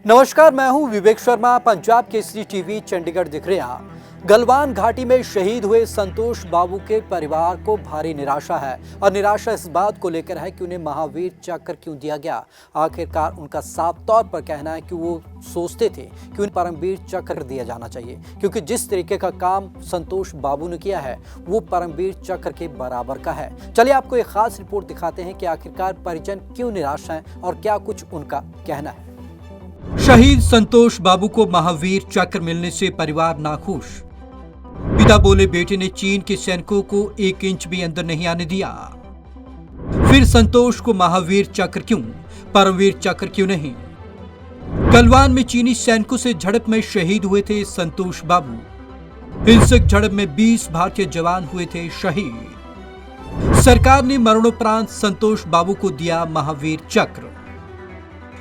नमस्कार, मैं हूं विवेक शर्मा। पंजाब केसरी टीवी चंडीगढ़ दिख रहा। गलवान घाटी में शहीद हुए संतोष बाबू के परिवार को भारी निराशा है और निराशा इस बात को लेकर है कि उन्हें महावीर चक्र क्यों दिया गया। आखिरकार उनका साफ तौर पर कहना है कि वो सोचते थे कि उन्हें परमवीर चक्र दिया जाना चाहिए, क्योंकि जिस तरीके का काम संतोष बाबू ने किया है वो परमवीर चक्र के बराबर का है। चलिए आपको एक खास रिपोर्ट दिखाते हैं कि आखिरकार परिजन क्यों निराश हैं और क्या कुछ उनका कहना है। शहीद संतोष बाबू को महावीर चक्र मिलने से परिवार नाखुश। पिता बोले बेटे ने चीन के सैनिकों को 1 इंच भी अंदर नहीं आने दिया। फिर संतोष को महावीर चक्र क्यों, परमवीर चक्र क्यों नहीं। गलवान में चीनी सैनिकों से झड़प में शहीद हुए थे संतोष बाबू। हिंसक झड़प में 20 भारतीय जवान हुए थे शहीद। सरकार ने मरणोपरांत संतोष बाबू को दिया महावीर चक्र।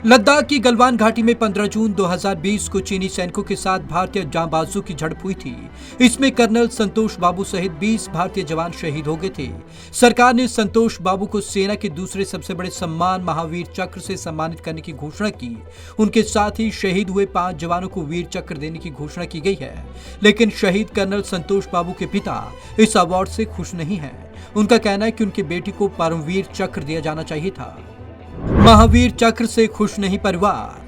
लद्दाख की गलवान घाटी में 15 जून 2020 को चीनी सैनिकों के साथ भारतीय जांबाजों की झड़प हुई थी। इसमें कर्नल संतोष बाबू सहित 20 भारतीय जवान शहीद हो गए थे। सरकार ने संतोष बाबू को सेना के दूसरे सबसे बड़े सम्मान महावीर चक्र से सम्मानित करने की घोषणा की। उनके साथ ही शहीद हुए 5 जवानों को वीर चक्र देने की घोषणा की गई है। लेकिन शहीद कर्नल संतोष बाबू के पिता इस अवार्ड से खुश नहीं है। उनका कहना है कि उनकी बेटी को परमवीर चक्र दिया जाना चाहिए था। महावीर चक्र से खुश नहीं परिवार।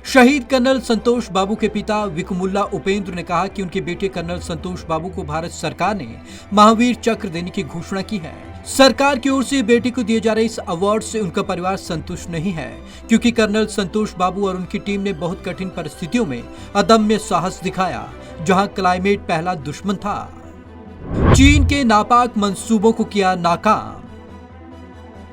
शहीद कर्नल संतोष बाबू के पिता विकमुल्ला उपेंद्र ने कहा कि उनके बेटे कर्नल संतोष बाबू को भारत सरकार ने महावीर चक्र देने की घोषणा की है। सरकार की ओर से बेटे को दिए जा रहे इस अवार्ड से उनका परिवार संतुष्ट नहीं है, क्योंकि कर्नल संतोष बाबू और उनकी टीम ने बहुत कठिन परिस्थितियों में अदम्य साहस दिखाया, जहां क्लाइमेट पहला दुश्मन था। चीन के नापाक मंसूबों को किया नाकाम।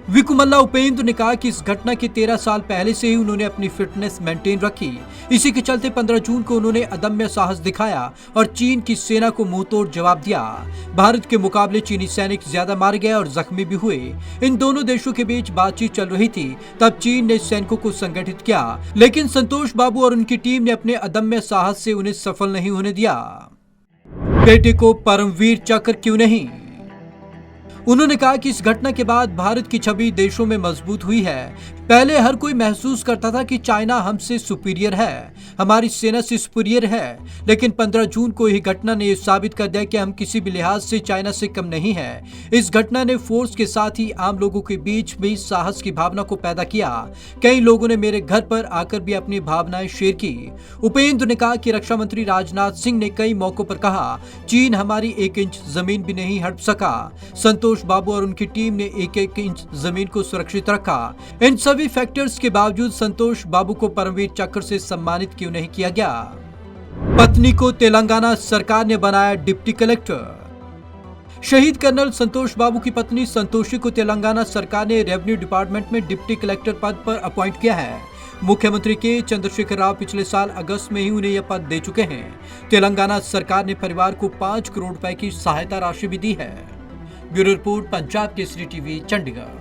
विकुमल्ला उपेंद्र ने कहा कि इस घटना के 13 साल पहले से ही उन्होंने अपनी फिटनेस मेंटेन रखी। इसी के चलते 15 जून को उन्होंने अदम्य साहस दिखाया और चीन की सेना को मुंहतोड़ जवाब दिया। भारत के मुकाबले चीनी सैनिक ज्यादा मारे गए और जख्मी भी हुए। इन दोनों देशों के बीच बातचीत चल रही थी, तब चीन ने सैनिकों को संगठित किया, लेकिन संतोष बाबू और उनकी टीम ने अपने अदम्य साहस से उन्हें सफल नहीं होने दिया। बेटे को परमवीर चक्र क्यों नहीं। उन्होंने कहा कि इस घटना के बाद भारत की छवि देशों में मजबूत हुई है। पहले हर कोई महसूस करता था कि चाइना हमसे सुपीरियर है, हमारी सेना से सुपीरियर है, लेकिन 15 जून को यह घटना ने यह साबित कर दिया कि हम किसी भी लिहाज से चाइना से कम नहीं है। इस घटना ने फोर्स के साथ ही आम लोगों के बीच भी साहस की भावना को पैदा किया। कई लोगों ने मेरे घर पर आकर भी अपनी भावनाएं शेयर की। उपेंद्र ने कहा कि रक्षा मंत्री राजनाथ सिंह ने कई मौकों पर कहा, चीन हमारी 1 इंच जमीन भी नहीं हड़प सका। संतोष बाबू और उनकी टीम ने 1-1 इंच जमीन को सुरक्षित रखा। इन सभी फैक्टर्स के बावजूद संतोष बाबू को परमवीर चक्र से सम्मानित क्यों नहीं किया गया। पत्नी को तेलंगाना सरकार ने बनाया डिप्टी कलेक्टर। शहीद कर्नल संतोष बाबू की पत्नी संतोषी को तेलंगाना सरकार ने रेवेन्यू डिपार्टमेंट में डिप्टी कलेक्टर पद पर अपॉइंट किया है। मुख्यमंत्री के चंद्रशेखर राव पिछले साल अगस्त में ही उन्हें यह पद दे चुके हैं। तेलंगाना सरकार ने परिवार को 5 करोड़ रुपए की सहायता राशि भी दी है। Bureau report, Punjab Kesari TV Chandigarh.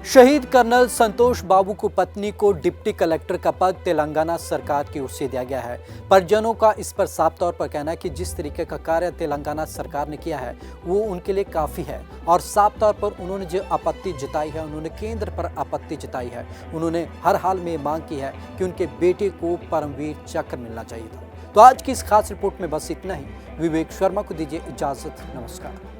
शहीद कर्नल संतोष बाबू को पत्नी को डिप्टी कलेक्टर का पद तेलंगाना सरकार की ओर से दिया गया है। परिजनों का इस पर साफ तौर पर कहना है कि जिस तरीके का कार्य तेलंगाना सरकार ने किया है वो उनके लिए काफ़ी है, और साफ तौर पर उन्होंने जो आपत्ति जताई है, उन्होंने केंद्र पर आपत्ति जताई है। उन्होंने हर हाल में मांग की है कि उनके बेटे को परमवीर चक्र मिलना चाहिए था। तो आज की इस खास रिपोर्ट में बस इतना ही। विवेक शर्मा को दीजिए इजाज़त। नमस्कार।